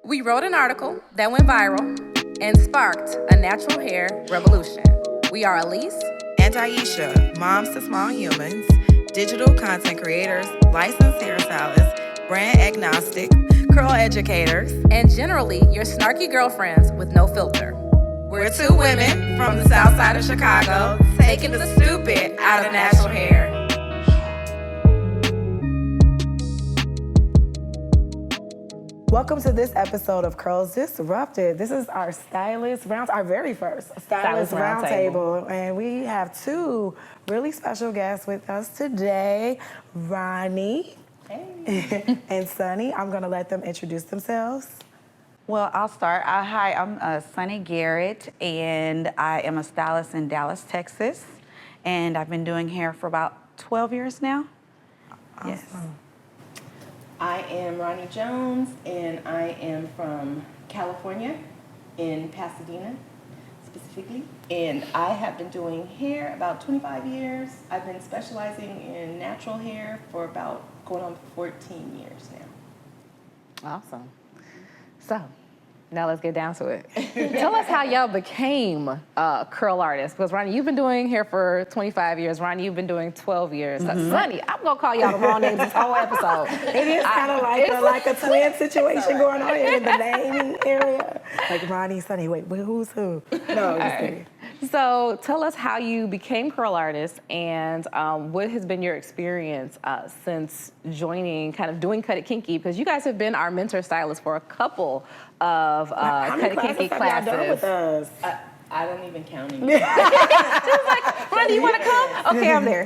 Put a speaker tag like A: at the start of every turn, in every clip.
A: We wrote an article that went viral and sparked a natural hair revolution. We are Elise
B: and Aisha, moms to small humans, digital content creators, licensed hairstylists, brand agnostic, curl educators,
A: and generally your snarky girlfriends with no filter.
B: We're two women from the south side of Chicago, taking the stupid out of natural hair.
C: Welcome to this episode of Curls Disrupted. This is our our very first Stylist Roundtable. And we have two really special guests with us today, Roni and Sonnie. I'm gonna let them introduce themselves.
D: Well, I'll start. Hi, I'm Sonnie Garrett, and I am a stylist in Dallas, Texas. And I've been doing hair for about 12 years now.
C: Awesome.
D: Yes.
E: I am Roni Jones, and I am from California, in Pasadena specifically. And I have been doing hair about 25 years. I've been specializing in natural hair for about going on 14 years now.
F: Awesome. So, now let's get down to it. Tell us how y'all became curl artists. Because Roni, you've been doing hair for 25 years. Roni, you've been doing 12 years.
C: Mm-hmm.
F: Sonnie, I'm gonna call y'all the wrong names this whole episode.
C: It is kind of like a twin situation going on here in the naming area. Like Roni, Sonnie, wait, who's who? No, just kidding.
F: So tell us how you became curl artists and what has been your experience since joining, kind of doing Cut It Kinky, because you guys have been our mentor stylists for a couple of Cut It Kinky classes.
C: How many classes have y'all done with us?
E: I don't even count anymore.
F: She was like, Roni, you want to come? Okay, I'm there.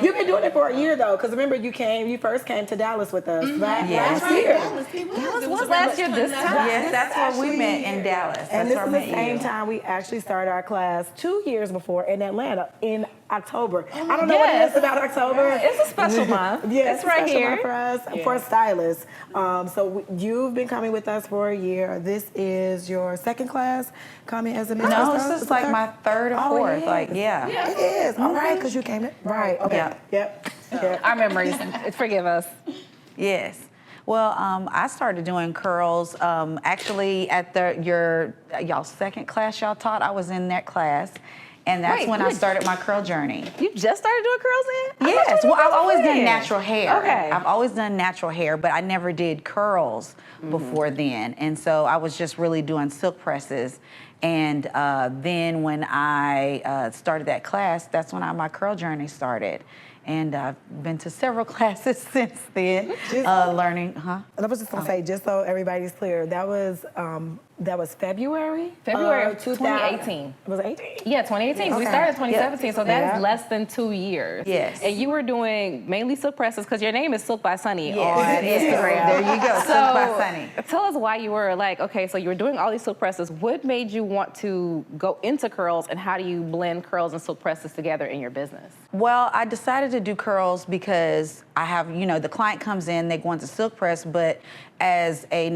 C: You've been doing it for a year though, because remember you first came to Dallas with us last year.
F: Dallas was last year this time.
D: Yes, that's where we met in Dallas.
C: And
D: That's
C: this
D: where
C: is
D: I
C: the
D: met
C: same
D: you.
C: time we actually started our class 2 years before in Atlanta in October. I don't know what it is about October.
F: It's a special month.
C: Yeah,
F: it's right
C: special
F: here
C: month for us, for stylists. You've been coming with us for a year. This is your second class coming as a mentor.
D: No, this is like my third or fourth. Like, yeah.
C: It is. All right, because you came in. Right. Okay. Yep.
F: Our memories. Forgive us.
D: Yes. Well, I started doing curls actually at y'all's second class y'all taught. I was in that class. And that's when I started my curl journey.
F: You just started doing curls then?
D: Yes. Well, I've always done natural hair.
F: Okay.
D: I've always done natural hair, but I never did curls before then. And so I was just really doing silk presses. And then when I started that class, that's when my curl journey started. And I've been to several classes since then, learning.
C: I was just gonna say, just so everybody's clear, that was February?
F: February of 2018.
C: Was it 18?
F: Yeah, 2018.
C: Okay.
F: We started 2017, so that
C: Yeah.
F: is less than 2 years.
D: Yes.
F: And you were doing mainly silk presses because your name is Silk by Sonnie on
D: Yes.
F: Instagram.
D: There you go,
F: So
D: Silk by Sonnie.
F: tell us why you were like, okay, so you were doing all these silk presses. What made you want to go into curls, and how do you blend curls and silk presses together in your business?
D: Well, I decided to do curls because I have, the client comes in, they want to silk press, but as a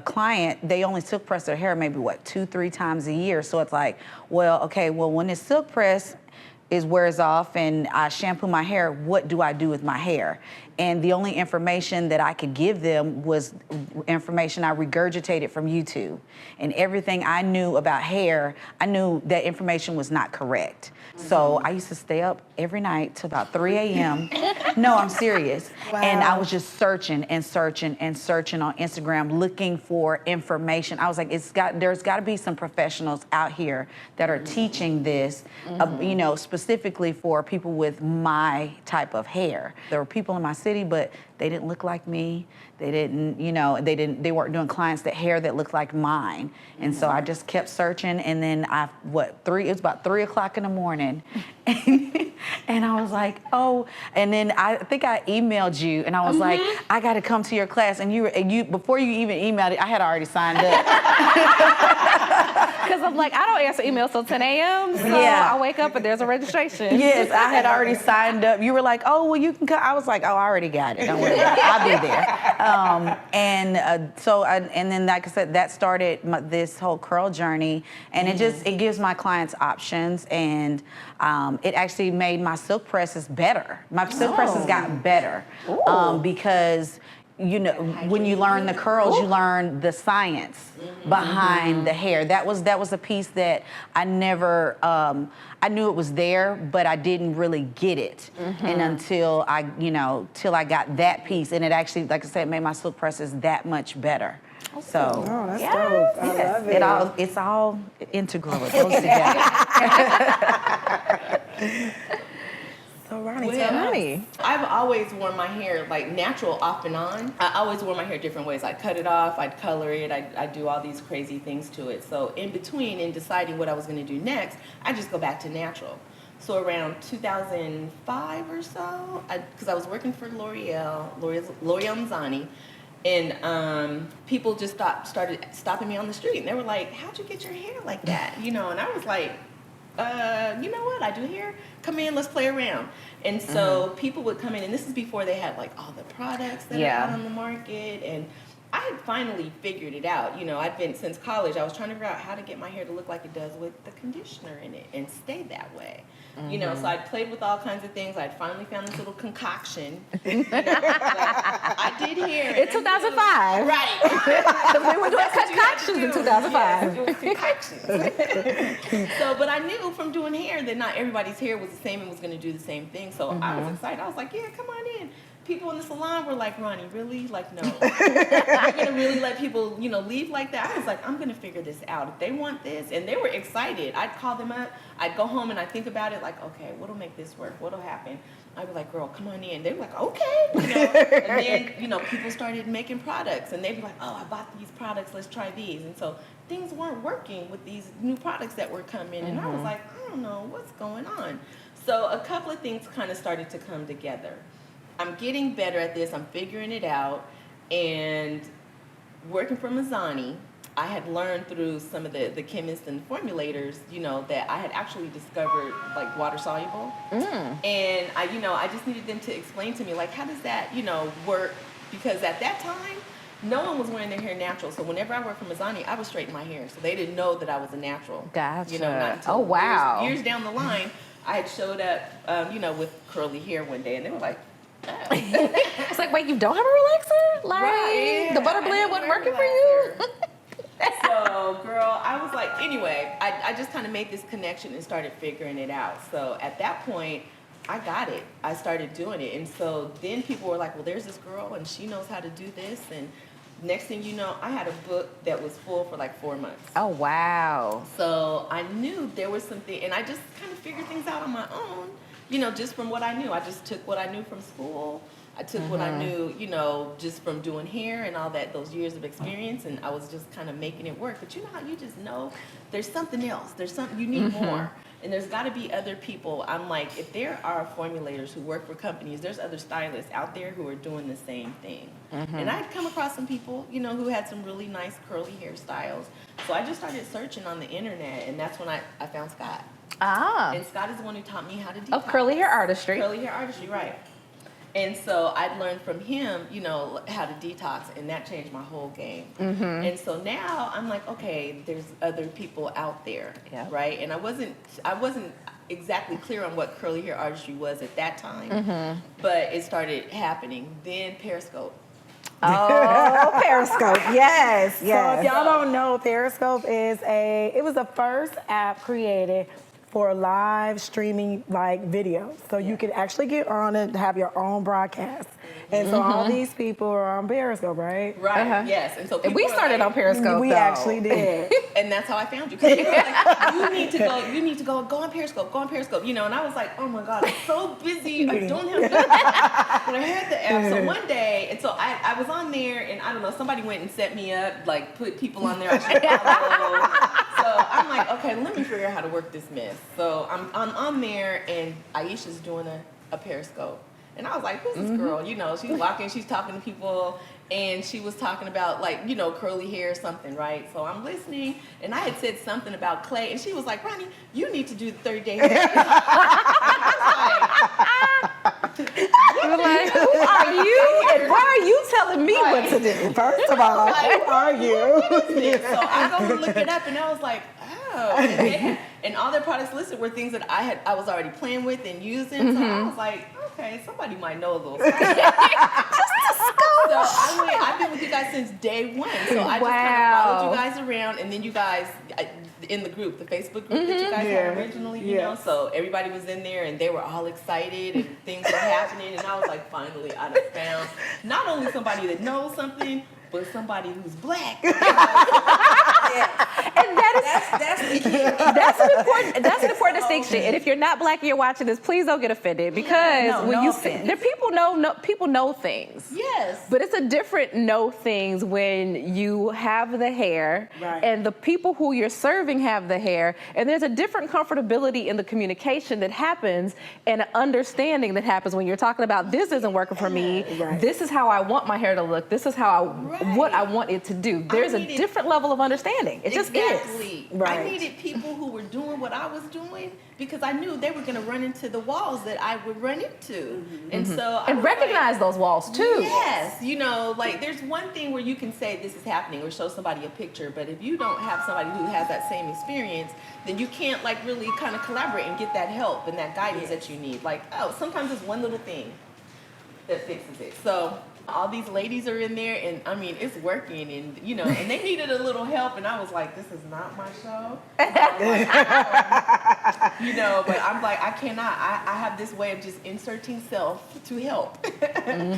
D: client, they only silk press their hair maybe 2-3 times a year. So it's like, when this silk press wears off and I shampoo my hair, what do I do with my hair? And the only information that I could give them was information I regurgitated from YouTube. And everything I knew about hair, I knew that information was not correct. So I used to stay up every night till about 3 a.m. No, I'm serious.
C: Wow.
D: And I was just searching on Instagram, looking for information. I was like, there's got to be some professionals out here that are teaching this, specifically for people with my type of hair. There were people in my city, but they didn't look like me. They didn't, they weren't doing clients hair that looked like mine. And so I just kept searching, and then it was about 3 o'clock in the morning. And I was like, and then I think I emailed you, and I was like, I got to come to your class. And you before you even emailed it, I had already signed up.
F: Because I'm like, I don't answer emails till 10 a.m. So I wake up and there's a registration.
D: Yes, I had already signed up. You were like, you can come. I was like, I already got it. Don't worry about it. I'll be there. And then, like I said, that started this whole curl journey. And it gives my clients options. And it actually made my silk presses better. My silk presses got better because when you learn the curls, you learn the science behind the hair. That was a piece that I never, I knew it was there, but I didn't really get it. And until till I got that piece, and it actually, like I said, made my silk presses that much better. So,
C: Oh, that's dope. I love it.
D: it's all integral. It goes together.
C: So, Roni, tell me.
E: I've always worn my hair like natural off and on. I always wore my hair different ways. I'd cut it off, I'd color it, I'd do all these crazy things to it. So in between, in deciding what I was going to do next, I just go back to natural. So around 2005 or so, because I was working for L'Oreal and Sonnie, and people just started stopping me on the street, and they were like, "How'd you get your hair like that?" And I was like, you know what? I do hair. Come in, let's play around. And so people would come in, and this is before they had like all the products that are out on the market. And I had finally figured it out. I'd been since college. I was trying to figure out how to get my hair to look like it does with the conditioner in it and stay that way. So I'd played with all kinds of things. I'd finally found this little concoction. I did hair
F: In 2005.
E: Right.
F: We were doing concoctions in 2005.
E: Doing concoctions. So, but I knew from doing hair that not everybody's hair was the same and was going to do the same thing. So I was excited. I was like, yeah, come on in. People in the salon were like, Roni, really? Like, no. You're going to really let people, leave like that? I was like, I'm going to figure this out. If they want this, and they were excited, I'd call them up. I'd go home and I'd think about it like, okay, what'll make this work? What'll happen? I'd be like, girl, come on in. They were like, okay. And then, people started making products, and they'd be like, oh, I bought these products. Let's try these. And so things weren't working with these new products that were coming. And I was like, I don't know what's going on. So a couple of things kind of started to come together. I'm getting better at this. I'm figuring it out. And working for Sonnie, I had learned through some of the chemists and formulators, that I had actually discovered like water soluble. And I just needed them to explain to me, like, how does that, work? Because at that time, no one was wearing their hair natural. So whenever I worked for Sonnie, I was straightening my hair. So they didn't know that I was a natural.
F: Gotcha.
E: Not until
F: Oh, wow.
E: Years down the line, I had showed up, with curly hair one day, and they were like, oh.
F: It's like, wait, you don't have a relaxer? Like,
E: Right, yeah.
F: the butter blend wasn't working for you?
E: So, girl, I was like, anyway, I just kind of made this connection and started figuring it out. So at that point, I got it. I started doing it. And so then people were like, well, there's this girl, and she knows how to do this. And next thing you know, I had a book that was full for like 4 months.
F: Oh, wow.
E: So I knew there was something, and I just kind of figured things out on my own, just from what I knew. I just took what I knew from school. I took what I knew, just from doing hair and all that, those years of experience, and I was just kind of making it work. But you know how you just know there's something else. There's something, you need more. And there's got to be other people. I'm like, if there are formulators who work for companies, there's other stylists out there who are doing the same thing. And I'd come across some people, who had some really nice curly hairstyles. So I just started searching on the internet, and that's when I found Scott. And Scott is the one who taught me how to detox.
F: Of curly hair artistry.
E: Curly hair artistry, right. And so I'd learned from him, how to detox, and that changed my whole game. And so now I'm like, okay, there's other people out there, right? And I wasn't exactly clear on what curly hair artistry was at that time, but it started happening. Then Periscope.
C: Oh, Periscope, yes. So if y'all don't know, Periscope it was the first app created for live streaming video. So you can actually get on and have your own broadcast. And so all these people are on Periscope, right?
E: Right, yes. And so
F: And we started on Periscope,
C: We
F: though.
C: actually did.
E: And that's how I found you. Because people were like, you need to go on Periscope, And I was like, oh my God, I'm so busy. I don't have the app. But I had the app. So one day, and so I was on there, and I don't know, somebody went and set me up, put people on there I should follow. So I'm like, okay, let me figure out how to work this mess. So I'm on there, and Aisha's doing a Periscope. And I was like, who's this girl? She's walking, she's talking to people, and she was talking about, curly hair or something, right? So I'm listening, and I had said something about clay, and she was like, Roni, you need to do the 30-day hair.
F: You were like, who are you? And why are you telling me what to do?
C: First of all, who are you?
E: So I go and look it up, and I was like, oh. And all their products listed were things that I was already playing with and using. So I was like, okay, somebody might know those. Just I've been with you guys since day one. So I just kind of followed you guys around, and then you guys in the group, the Facebook group that you guys had originally, you know. So everybody was in there, and they were all excited, and things were happening, and I was like, finally, I done found not only somebody that knows something, but somebody who's black.
F: And that's an important distinction. And if you're not black and you're watching this, please don't get offended, because people know things.
E: Yes.
F: But it's a different know things when you have the hair, and the people who you're serving have the hair, and there's a different comfortability in the communication that happens and an understanding that happens when you're talking about, this isn't working for me. This is how I want my hair to look. This is how what I want it to do. There's a different level of understanding. It just is.
E: I needed people who were doing what I was doing, because I knew they were going to run into the walls that I would run into. And so
F: and recognize those walls too.
E: Yes, you know, like there's one thing where you can say this is happening or show somebody a picture, but if you don't have somebody who has that same experience, then you can't like really kind of collaborate and get that help and that guidance that you need. Like, oh, sometimes it's one little thing that fixes it. So all these ladies are in there, and I mean, it's working, and you know, and they needed a little help, and I was like, this is not my show. You know, but I'm like, I cannot. I have this way of just inserting self to help.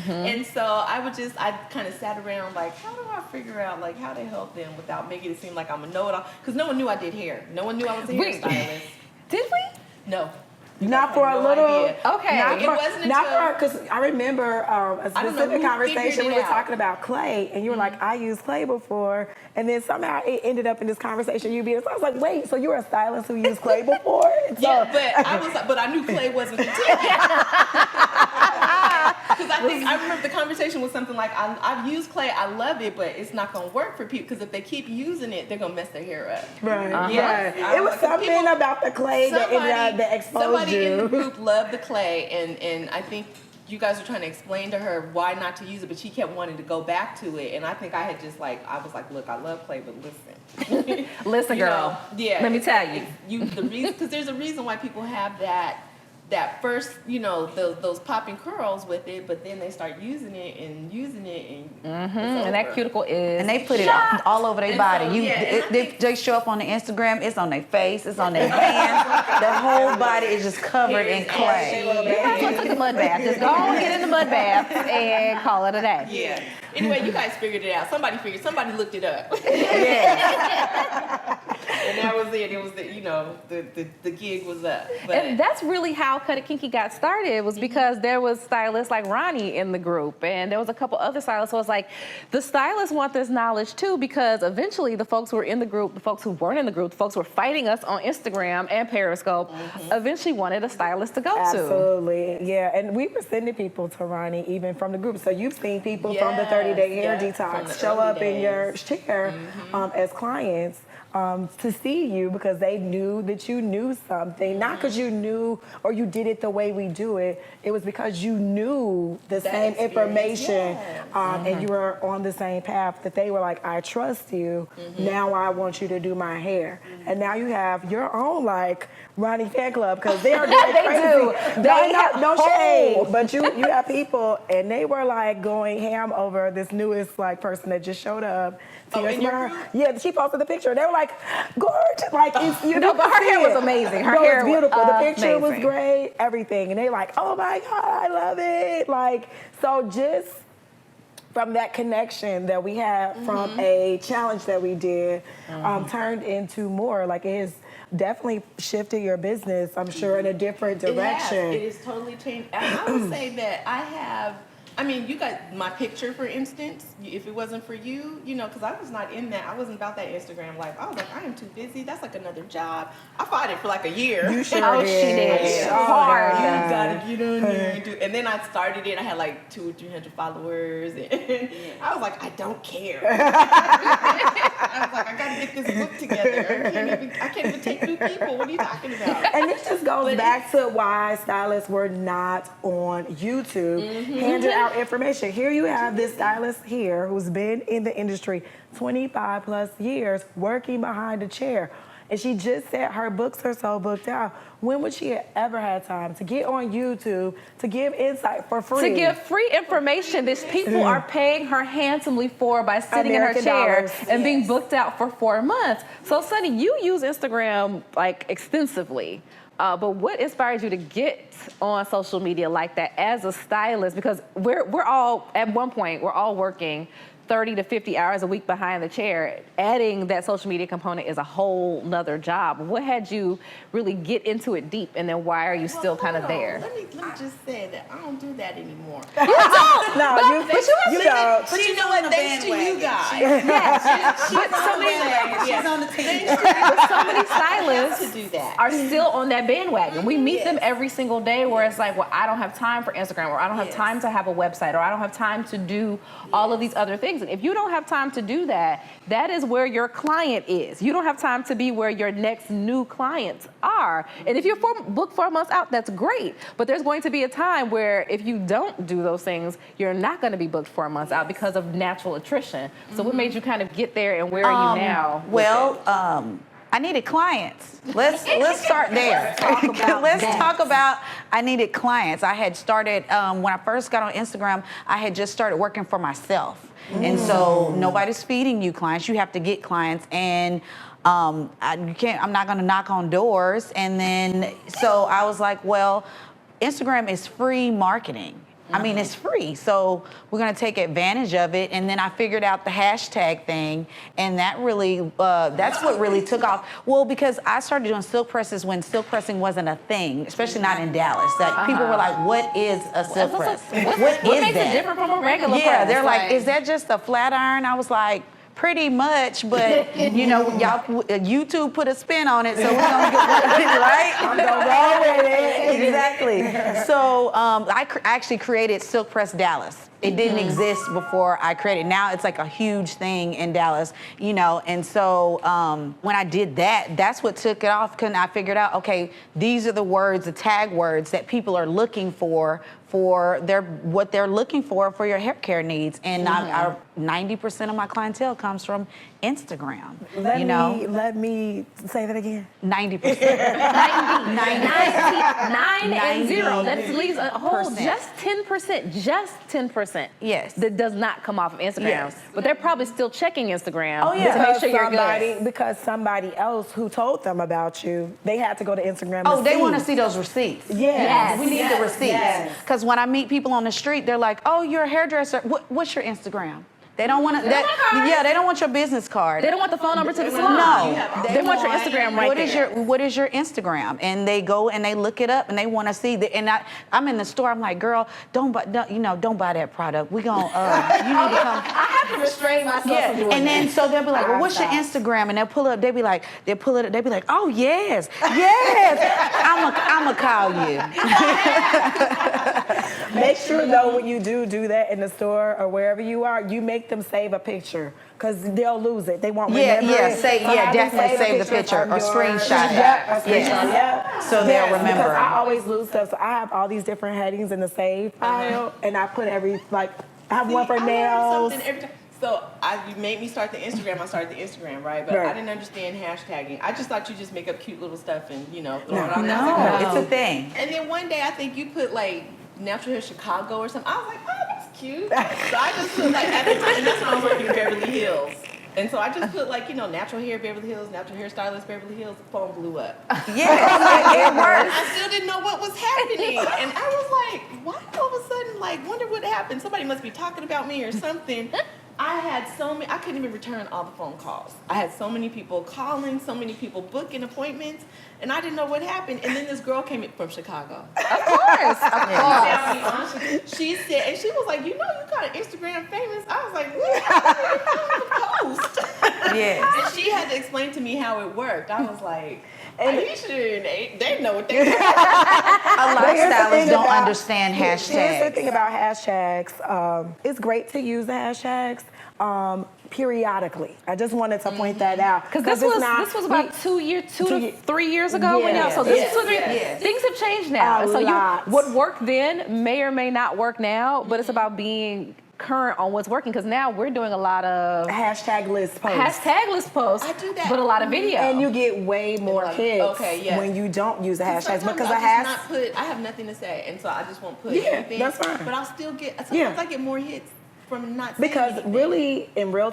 E: And so I kind of sat around like, how do I figure out like how to help them without making it seem like I'm a know-it-all? Because no one knew I did hair. No one knew I was a hairstylist.
F: Did we?
E: No.
C: Not for a little.
E: Idea.
F: Okay.
C: Not for because I remember a specific conversation we were talking about clay, and you were like, I used clay before, and then somehow it ended up in this conversation. You being, so I was like, wait, so you're a stylist who used clay before?
E: But I knew clay wasn't the ticket. Because I remember the conversation was something like, I've used clay, I love it, but it's not going to work for people, because if they keep using it, they're going to mess their hair up.
C: It was something about the clay that exposed
E: somebody in the group loved the clay, and I think you guys were trying to explain to her why not to use it, but she kept wanting to go back to it, and I think I had just like, I was like, look, I love clay, but listen.
F: Listen, girl. Let me tell you.
E: The reason, because there's a reason why people have that first, you know, those popping curls with it, but then they start using it, and
D: and that cuticle is, and they put it all over their body. They show up on the Instagram. It's on their face. It's on their hands. Their whole body is just covered in clay.
F: Let's take a mud bath. Just go and get in the mud bath and call it a day.
E: Yeah. Anyway, you guys figured it out. Somebody looked it up. And that was it. It was the gig was up. But.
F: And that's really how Cut It Kinky got started, was because there was stylists like Roni in the group, and there was a couple other stylists. So it's like, the stylists want this knowledge too, because eventually the folks who were in the group, the folks who weren't in the group, the folks who were fighting us on Instagram and Periscope, eventually wanted a stylist to go to.
C: Absolutely, yeah. And we were sending people to Roni even from the group. So you've seen people from the 30-day hair detox show up in your chair as clients. To see you, because they knew that you knew something. Not because you knew or you did it the way we do it. It was because you knew the same information and you were on the same path, that they were like, I trust you. Now I want you to do my hair. And now you have your own like Roni fan club, because they are going crazy. No shade, but you have people, and they were like going ham over this newest like person that just showed up. Yeah, she posted the picture. They were like, gorgeous. Like, it's, you know,
F: but her hair was amazing. Her hair
C: was beautiful.
F: Was
C: the picture
F: amazing.
C: was great, everything. And they like, oh my God, I love it. Like, so just from that connection that we had from a challenge that we did, turned into more. Like, it has definitely shifted your business, I'm sure, in a different direction.
E: It has totally changed. I would say that you got my picture, for instance. If it wasn't for you, you know, because I was not in that. I wasn't about that Instagram life. I was like, I am too busy. That's like another job. I fought it for like a year.
C: You sure
F: did.
C: She did.
F: Hard.
E: You gotta get on there and do. And then I started it. I had like 200 or 300 followers, and I was like, I don't care. I was like, I gotta get this book together. I can't even take new people. What are you talking about?
C: And this just goes back to why stylists were not on YouTube, handing out information. Here you have this stylist here who's been in the industry 25 plus years, working behind a chair. and she just said her books are so booked out. When would she have ever had time to get on YouTube to give insight for free?
F: To give free information that people are paying her handsomely for by sitting
C: American
F: in her chair
C: dollars.
F: and being booked out for 4 months. So, Sonnie, you use Instagram like extensively. But what inspired you to get on social media like that as a stylist? Because we're all, at one point, we're all working 30 to 50 hours a week behind the chair. Adding that social media component is a whole nother job. What had you really get into it deep, and then why are you still kind of there?
E: Let me just say that I don't do that anymore.
C: No, you don't.
E: But you know what? Thanks to you guys.
B: She's on the team.
F: But so many stylists
E: to do that.
F: are still on that bandwagon. We meet them every single day where it's like, well, I don't have time for Instagram, or I don't have time to have a website, or I don't have time to do all of these other things. And if you don't have time to do that, that is where your client is. You don't have time to be where your next new clients are. And if you're booked 4 months out, that's great. But there's going to be a time where if you don't do those things, you're not going to be booked 4 months out because of natural attrition. So what made you kind of get there, and where are you now?
D: Well, I needed clients. Let's start there. Let's talk about I needed clients. I had started, when I first got on Instagram, I had just started working for myself. And so nobody's feeding you clients. You have to get clients. And I'm not going to knock on doors. And then, so I was like, well, Instagram is free marketing. I mean, it's free, so we're gonna take advantage of it. And then I figured out the hashtag thing, and that really, that's what really took off. Well, because I started doing silk presses when silk pressing wasn't a thing, especially not in Dallas. That people were like, what is a silk press? What
F: makes it different from a regular press?
D: Yeah, they're like, is that just a flat iron? I was like, pretty much, but you know, y'all, YouTube put a spin on it, so we're gonna get right.
C: I'm gonna go with it.
D: Exactly. So I actually created Silk Press Dallas. It didn't exist before I created. Now it's like a huge thing in Dallas, you know. And so when I did that, that's what took it off. Because I figured out, okay, these are the words, the tag words that people are looking for what they're looking for your hair care needs. And 90% of my clientele comes from Instagram.
C: Let me say that again.
D: 90%.
F: 9 and 0. That leaves a whole just 10%.
D: Yes.
F: That does not come off of Instagram.
D: Yes.
F: But they're probably still checking Instagram
D: Oh, yeah.
F: to make sure you're good.
C: Because somebody else who told them about you, they had to go to Instagram.
D: Oh, they want to see those receipts.
C: Yes.
D: We need the receipts. Because when I meet people on the street, they're like, "Oh, you're a hairdresser. What's your Instagram?" They don't want to. They don't want your business card.
F: They don't want the phone number to the salon.
D: No,
F: they want your Instagram right there.
D: What is your Instagram? And they go and they look it up and they want to see the. And I'm in the store. I'm like, girl, don't buy that product. We gonna you need to come.
F: I have to restrain myself from doing
D: And then so they'll be like, well, what's your Instagram? And they'll pull up. They'll be like, oh yes, I'ma call you.
C: Make sure though when you do that in the store or wherever you are, you make them save a picture because they'll lose it. They won't remember it.
D: Definitely save the picture or screenshot it. So they'll remember.
C: Because I always lose stuff. So I have all these different headings in the save file, and I put I have one for nails.
E: So you made me start the Instagram. I started the Instagram, right? But I didn't understand hashtagging. I just thought you just make up cute little stuff and throw it on.
D: No, it's a thing.
E: And then one day I think you put like Natural Hair Chicago or something. I was like, oh, that's cute. So I just put like at the time, and that's when I was working in Beverly Hills. And so I just put natural hair Beverly Hills, natural hair stylist Beverly Hills. The phone blew up.
D: Yes, it worked.
E: I still didn't know what was happening, and I was like, why all of a sudden wonder what happened? Somebody must be talking about me or something. I had I couldn't even return all the phone calls. I had so many people calling, so many people booking appointments, and I didn't know what happened. And then this girl came in from Chicago.
F: Of course.
E: She said, and she was like, you got Instagram famous. I was like, what? Post.
D: Yes.
E: And she had to explain to me how it worked. I was like, they know what they're doing.
D: A lot of stylists don't understand hashtags.
C: Here's the thing about hashtags. It's great to use the hashtags periodically. I just wanted to point that out.
F: Because this was about 2 to 3 years ago. So this is 2 to 3 years. Things have changed now.
C: What
F: worked then may or may not work now, but it's about being current on what's working, because now we're doing a lot of
C: Hashtag list posts.
F: I
E: do that.
F: but a lot of video.
C: And you get way more hits when you don't use the hashtags because
E: I have nothing to say, and so I just won't put anything.
C: That's fine.
E: But I'll still get. Sometimes I get more hits from not saying
C: because
E: anything.
C: really in real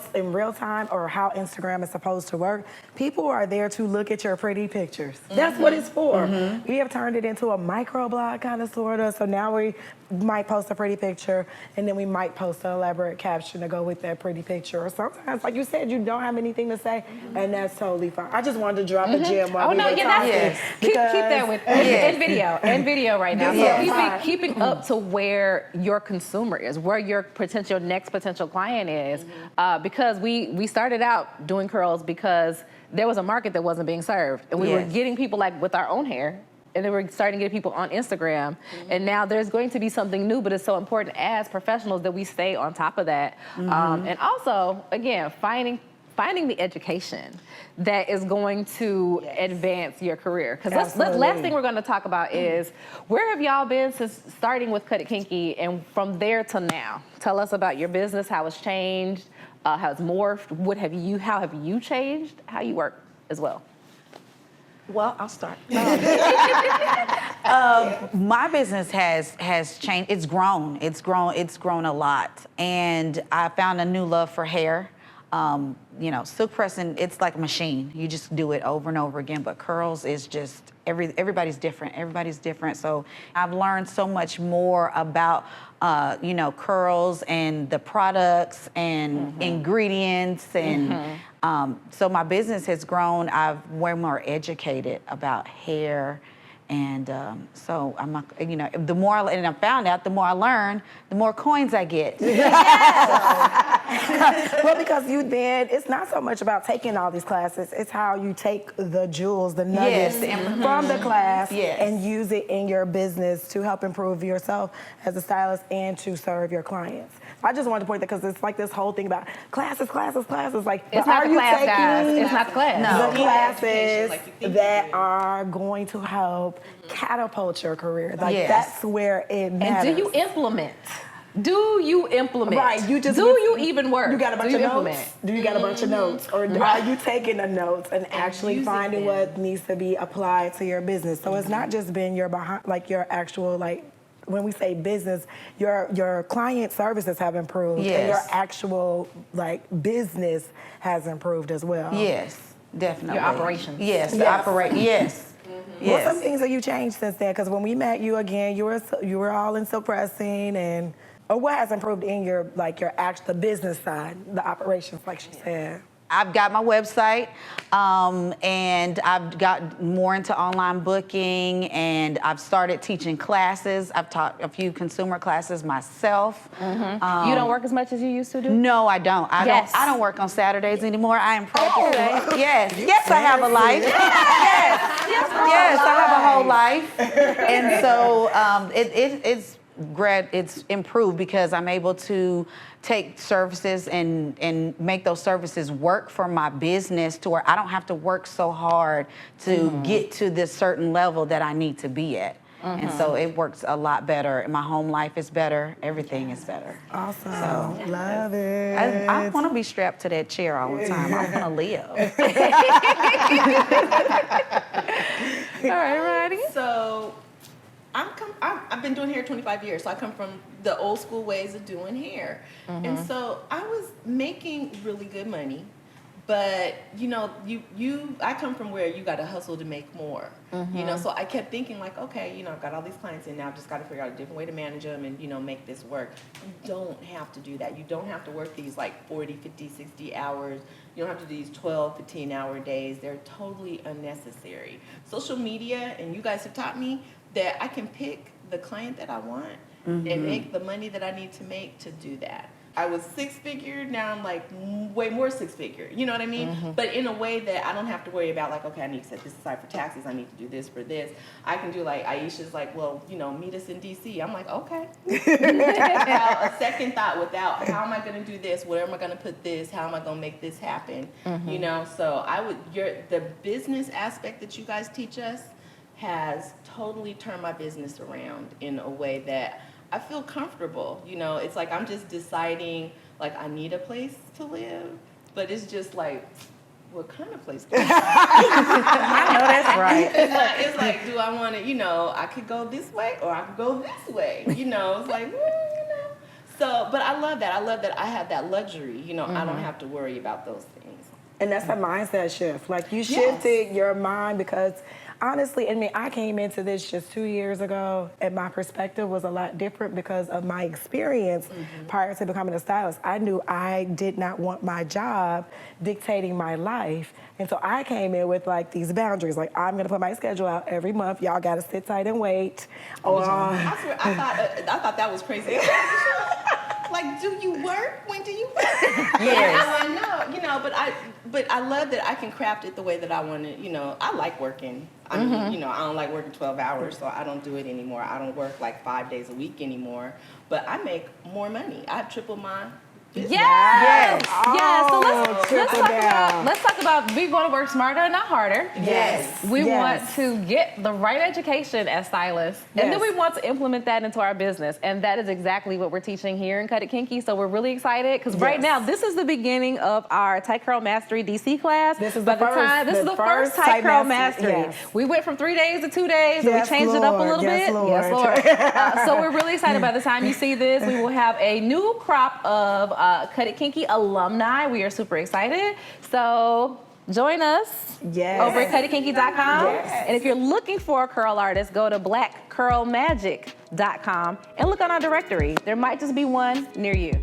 C: time, or how Instagram is supposed to work, people are there to look at your pretty pictures. That's what it's for. We have turned it into a microblog kind of sort of. So now we might post a pretty picture and then we might post an elaborate caption to go with that pretty picture. Or sometimes, like you said, you don't have anything to say, and that's totally fine. I just wanted to drop a gem while we were talking.
F: Keep that with in video right now. So keeping up to where your consumer is, where your next potential client is, because we started out doing curls because there was a market that wasn't being served, and we were getting people like with our own hair. And then we're starting to get people on Instagram. And now there's going to be something new, but it's so important as professionals that we stay on top of that. And also, again, finding the education that is going to advance your career. Because last thing we're going to talk about is, where have y'all been since starting with Cut It Kinky and from there to now? Tell us about your business, how it's changed, how it's morphed. How have you changed, how you work as well?
D: Well, I'll start. My business has changed. It's grown a lot, and I found a new love for hair. Silk pressing, it's like a machine. You just do it over and over again. But curls is just everybody's different. So I've learned so much more about curls and the products and ingredients and. So my business has grown. I'm way more educated about hair, and so I'm not, the more I found out, the more I learn, the more coins I get.
C: Well, because it's not so much about taking all these classes, it's how you take the jewels, the nuggets from the class and use it in your business to help improve yourself as a stylist and to serve your clients. I just wanted to point that because it's like this whole thing about classes. Like,
F: it's not the class, guys. It's not the class.
C: No. The classes that are going to help catapult your career. Like, that's where it matters.
F: And do you implement? Right.
C: Do
F: you even work?
C: You got a bunch of notes? Do you got a bunch of notes? Or are you taking the notes and actually finding what needs to be applied to your business? So it's not just been your actual, when we say business, your client services have improved, and your actual business has improved as well.
D: Yes, definitely.
F: Your operations.
D: Yes, yes.
C: What some things have you changed since then? Because when we met you again, you were all in silk pressing, or what has improved in your the business side, the operations, like she said?
D: I've got my website, and I've got more into online booking, and I've started teaching classes. I've taught a few consumer classes myself.
F: You don't work as much as you used to do?
D: No, I don't. I don't work on Saturdays anymore. I am proud to say. Yes, I have a life. Yes, I have a whole life, and so it's improved because I'm able to take services and make those services work for my business to where I don't have to work so hard to get to this certain level that I need to be at. And so it works a lot better. My home life is better. Everything is better.
C: Awesome. So, love it.
D: I want to be strapped to that chair all the time. I want to live.
F: All right, Roni.
E: So I've been doing hair 25 years, so I come from the old school ways of doing hair. And so I was making really good money, but I come from where you got to hustle to make more. So I kept thinking okay, I've got all these clients in now, I've just got to figure out a different way to manage them and make this work. You don't have to do that. You don't have to work these 40, 50, 60 hours. You don't have to do these 12, 15-hour days. They're totally unnecessary. Social media, and you guys have taught me that I can pick the client that I want and make the money that I need to make to do that. I was six-figure, now I'm way more six-figure, you know what I mean? But in a way that I don't have to worry about okay, I need to set this aside for taxes, I need to do this for this. I can do Aisha's meet us in DC. I'm okay. Without a second thought, without how am I gonna do this, where am I gonna put this, how am I gonna make this happen? So the business aspect that you guys teach us has totally turned my business around in a way that I feel comfortable. You know, it's like I'm just deciding, like, I need a place to live, but it's just like, what kind of place?
D: I know that's right.
E: It's like, do I want to, you know, I could go this way or I could go this way. You know, it's like, you know. So, but I love that. I love that I have that luxury. You know, I don't have to worry about those things.
C: And that's a mindset shift. Like, you shifted your mind because, honestly, I mean, I came into this just 2 years ago, and my perspective was a lot different because of my experience prior to becoming a stylist. I knew I did not want my job dictating my life. And so I came in with, like, these boundaries. Like, I'm going to put my schedule out every month. Y'all got to sit tight and wait.
E: I swear, I thought that was crazy. Like, do you work? When do you work?
D: Yes.
E: I know, you know, but I love that I can craft it the way that I want it. You know, I like working. I mean, you know, I don't like working 12 hours, so I don't do it anymore. I don't work like 5 days a week anymore, but I make more money. I triple my business.
F: Yes.
C: Oh,
F: Yes. So
C: triple
F: let's talk about we want to work smarter, not harder.
C: Yes.
F: We
C: Yes.
F: want to get the right education as stylists, and then
C: Yes.
F: we want to implement that into our business. And that is exactly what we're teaching here in Cut It Kinky. So we're really excited because right
C: Yes.
F: now this is the beginning of our Tight Curl Mastery DC class.
C: This is
F: By
C: the first-
F: this is
C: the
F: the first
C: first
F: Tight
C: Tight
F: Curl
C: Mastery,
F: Mastery.
C: yes.
F: We went from 3 days to 2 days, and
C: Yes,
F: we changed it up a
C: Lord.
F: little
C: Yes,
F: bit.
C: Lord.
F: Yes, Lord. So we're really excited. By the time you see this, we will have a new crop of Cut It Kinky alumni. We are super excited. So join us over at cutitkinky.com.
C: Yes.
F: And if you're looking for a curl artist, go to blackcurlmagic.com and look on our directory. There might just be one near you.